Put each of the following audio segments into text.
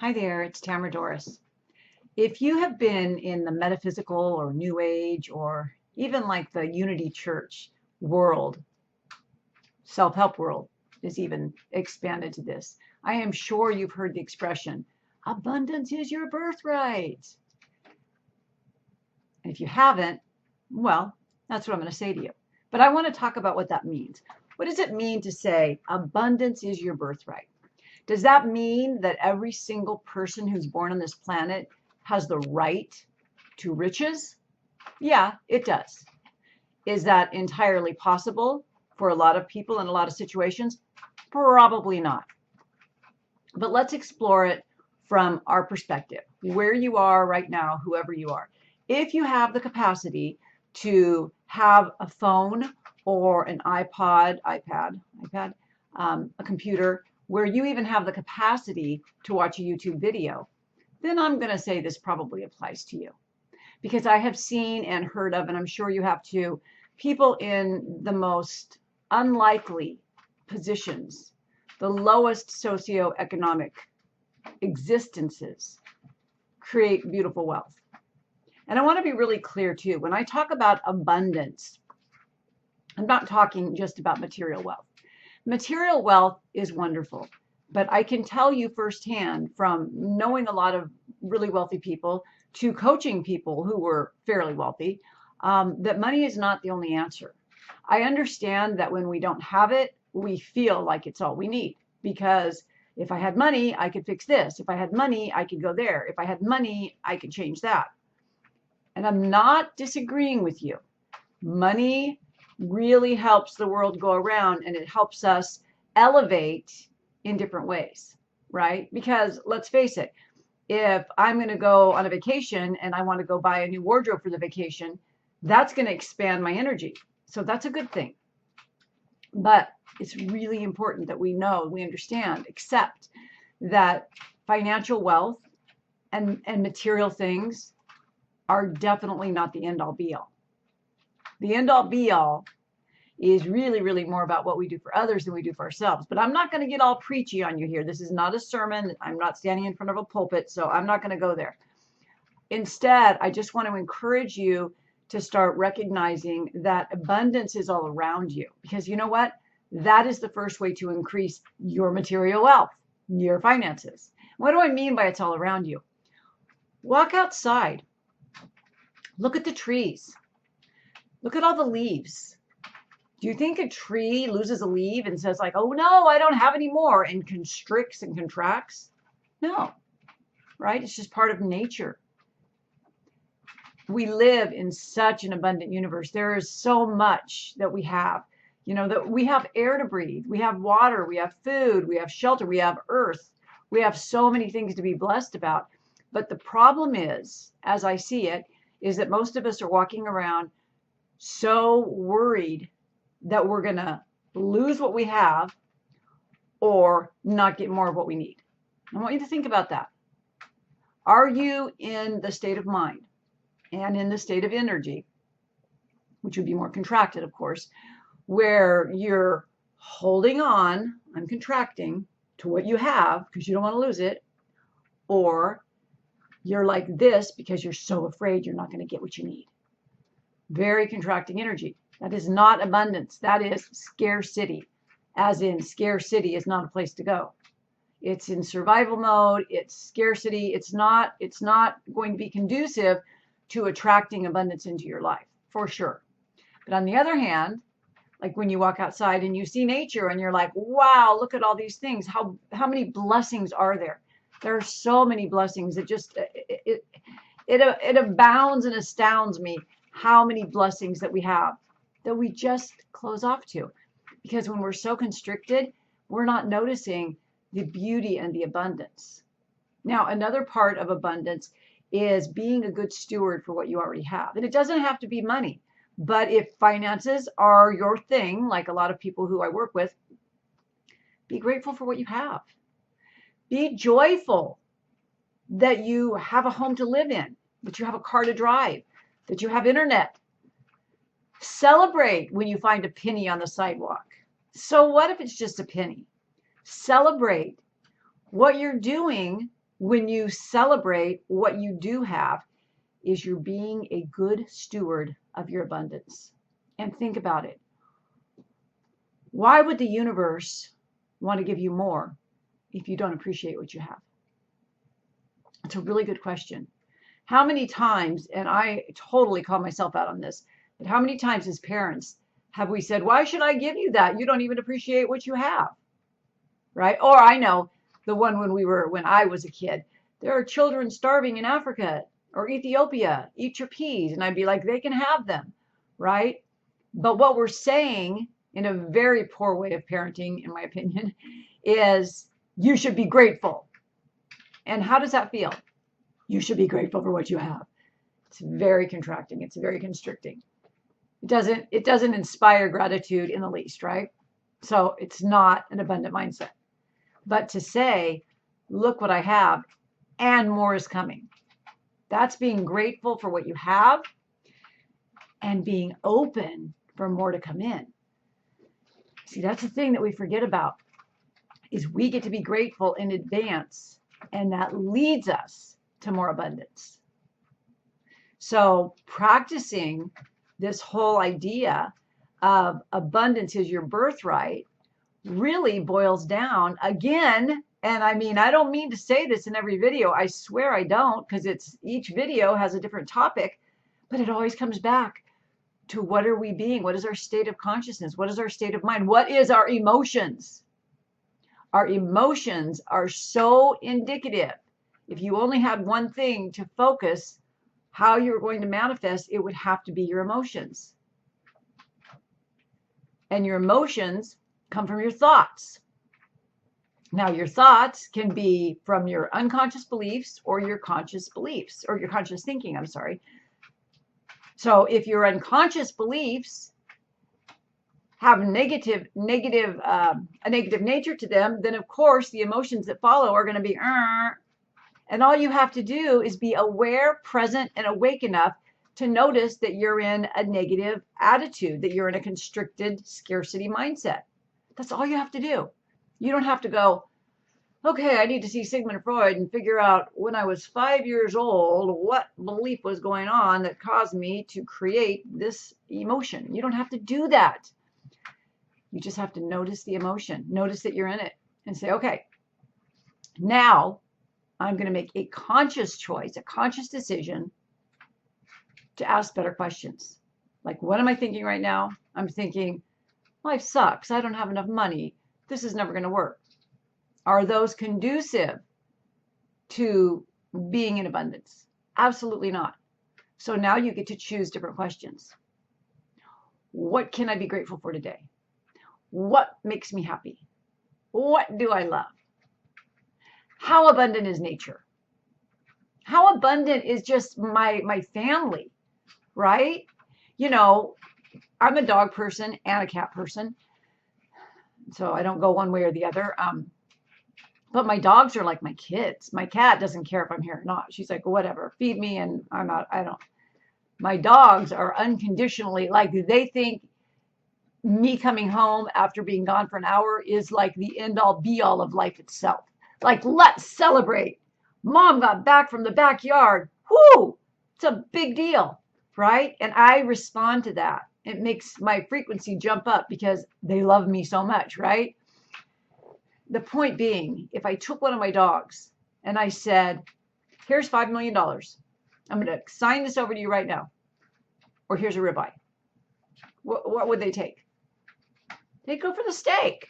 Hi there, it's Tamara Dorris. If you have been in the metaphysical or New Age or even like the Unity Church world, self-help world is even expanded to this, I am sure you've heard the expression, abundance is your birthright. And if you haven't, well, that's what I'm going to say to you. But I want to talk about what that means. What does it mean to say abundance is your birthright? Does that mean that every single person who's born on this planet has the right to riches? Yeah, it does. Is that entirely possible for a lot of people in a lot of situations? Probably not. But let's explore it from our perspective, where you are right now, whoever you are. If you have the capacity to have a phone or an iPad, a computer, where you even have the capacity to watch a YouTube video, then I'm going to say this probably applies to you. Because I have seen and heard of, and I'm sure you have too, people in the most unlikely positions, the lowest socioeconomic existences, create beautiful wealth. And I want to be really clear too. When I talk about abundance, I'm not talking just about material wealth. Material wealth is wonderful, but I can tell you firsthand from knowing a lot of really wealthy people to coaching people who were fairly wealthy, that money is not the only answer. I understand that when we don't have it, we feel like it's all we need, because if I had money, I could fix this. If I had money, I could go there. If I had money, I could change that. And I'm not disagreeing with you. Money really helps the world go around, and it helps us elevate in different ways, right? Because let's face it, if I'm going to go on a vacation and I want to go buy a new wardrobe for the vacation, that's going to expand my energy. So that's a good thing. But it's really important that we know, we understand, accept that financial wealth and material things are definitely not the end all be all. The end all be all is really, really more about what we do for others than we do for ourselves. But I'm not going to get all preachy on you here. This is not a sermon. I'm not standing in front of a pulpit, so I'm not going to go there. Instead, I just want to encourage you to start recognizing that abundance is all around you. Because you know what? That is the first way to increase your material wealth, your finances. What do I mean by it's all around you? Walk outside. Look at the trees. Look at all the leaves. Do you think a tree loses a leaf and says like, oh no, I don't have any more, and constricts and contracts? No, right? It's just part of nature. We live in such an abundant universe. There is so much that we have. You know, that we have air to breathe, we have water, we have food, we have shelter, we have earth. We have so many things to be blessed about. But the problem is, as I see it, is that most of us are walking around so worried that we're going to lose what we have or not get more of what we need. I want you to think about that. Are you in the state of mind and in the state of energy, which would be more contracted, of course, where you're holding on, I'm contracting, to what you have because you don't want to lose it, or you're like this because you're so afraid you're not going to get what you need? Very contracting energy. That is not abundance. That is scarcity, as in scarcity is not a place to go. It's in survival mode. It's scarcity. It's not going to be conducive to attracting abundance into your life, for sure. But on the other hand, like when you walk outside and you see nature and you're like, wow, look at all these things. How many blessings are there? There are so many blessings. It abounds and astounds me how many blessings that we have that we just close off to. Because when we're so constricted, we're not noticing the beauty and the abundance. Now, another part of abundance is being a good steward for what you already have. And it doesn't have to be money. But if finances are your thing, like a lot of people who I work with, be grateful for what you have. Be joyful that you have a home to live in, that you have a car to drive, that you have internet. Celebrate when you find a penny on the sidewalk. So what if it's just a penny? Celebrate what you're doing when you celebrate what you do have, is you're being a good steward of your abundance. And think about it. Why would the universe want to give you more if you don't appreciate what you have? It's a really good question. How many times, and I totally call myself out on this, but how many times as parents have we said, why should I give you that? You don't even appreciate what you have, right? Or I know the one when I was a kid, there are children starving in Africa or Ethiopia, eat your peas. And I'd be like, they can have them, right? But what we're saying in a very poor way of parenting, in my opinion, is you should be grateful. And how does that feel? You should be grateful for what you have. It's very contracting. It's very constricting. It doesn't inspire gratitude in the least, right? So it's not an abundant mindset. But to say, look what I have and more is coming. That's being grateful for what you have and being open for more to come in. See, that's the thing that we forget about, is we get to be grateful in advance, and that leads us to more abundance. So practicing this whole idea of abundance is your birthright really boils down again. And I mean, I don't mean to say this in every video. I swear I don't, because each video has a different topic, but it always comes back to what are we being? What is our state of consciousness? What is our state of mind? What is our emotions? Our emotions are so indicative. If you only had one thing to focus how you're going to manifest, it would have to be your emotions. And your emotions come from your thoughts. Now, your thoughts can be from your unconscious beliefs or your conscious beliefs, or your conscious thinking, I'm sorry. So if your unconscious beliefs have a negative nature to them, then of course the emotions that follow are going to be, and all you have to do is be aware, present, and awake enough to notice that you're in a negative attitude, that you're in a constricted scarcity mindset. That's all you have to do. You don't have to go, okay, I need to see Sigmund Freud and figure out when I was 5 years old, what belief was going on that caused me to create this emotion. You don't have to do that. You just have to notice the emotion, notice that you're in it, and say, okay, now I'm going to make a conscious choice, a conscious decision to ask better questions. Like, what am I thinking right now? I'm thinking, life sucks. I don't have enough money. This is never going to work. Are those conducive to being in abundance? Absolutely not. So now you get to choose different questions. What can I be grateful for today? What makes me happy? What do I love? How abundant is nature? How abundant is just my family, right? You know, I'm a dog person and a cat person, so I don't go one way or the other. But my dogs are like my kids. My cat doesn't care if I'm here or not. She's like, whatever, feed me, and I don't. My dogs are unconditionally, like, they think me coming home after being gone for an hour is like the end all be all of life itself. Like, let's celebrate. Mom got back from the backyard. Whoo! It's a big deal, right? And I respond to that. It makes my frequency jump up because they love me so much, right? The point being, if I took one of my dogs and I said, here's $5 million. I'm going to sign this over to you right now. Or here's a ribeye. What would they take? They'd go for the steak.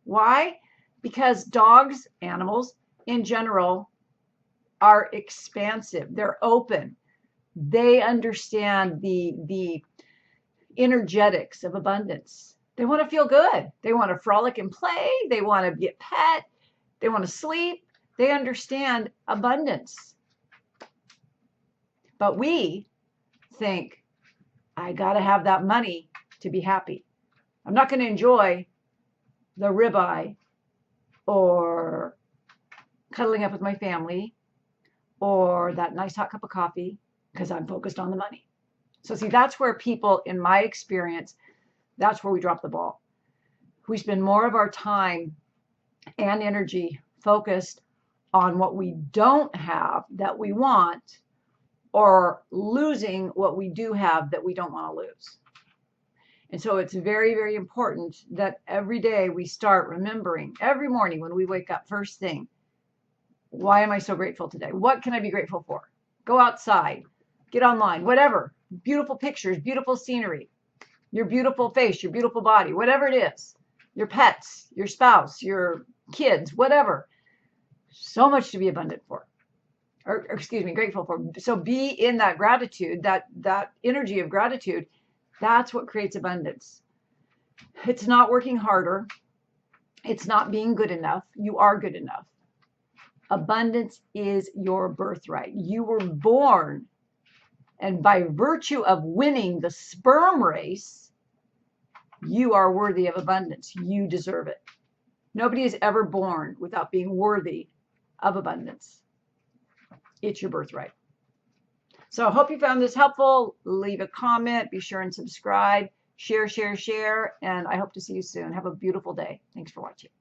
Why? Because dogs, animals in general, are expansive. They're open. They understand the energetics of abundance. They want to feel good. They want to frolic and play. They want to get pet. They want to sleep. They understand abundance. But we think, I got to have that money to be happy. I'm not going to enjoy the ribeye or cuddling up with my family or that nice hot cup of coffee because I'm focused on the money. So see, that's where people, in my experience, that's where we drop the ball. We spend more of our time and energy focused on what we don't have that we want, or losing what we do have that we don't want to lose. And so it's very, very important that every day we start remembering, every morning when we wake up, first thing, why am I so grateful today? What can I be grateful for? Go outside, get online, whatever. Beautiful pictures, beautiful scenery, your beautiful face, your beautiful body, whatever it is, your pets, your spouse, your kids, whatever. So much to be abundant for, or excuse me, grateful for. So be in that gratitude, that energy of gratitude. That's what creates abundance. It's not working harder. It's not being good enough. You are good enough. Abundance is your birthright. You were born, and by virtue of winning the sperm race, you are worthy of abundance. You deserve it. Nobody is ever born without being worthy of abundance. It's your birthright. So I hope you found this helpful. Leave a comment. Be sure and subscribe. Share, share, share. And I hope to see you soon. Have a beautiful day. Thanks for watching.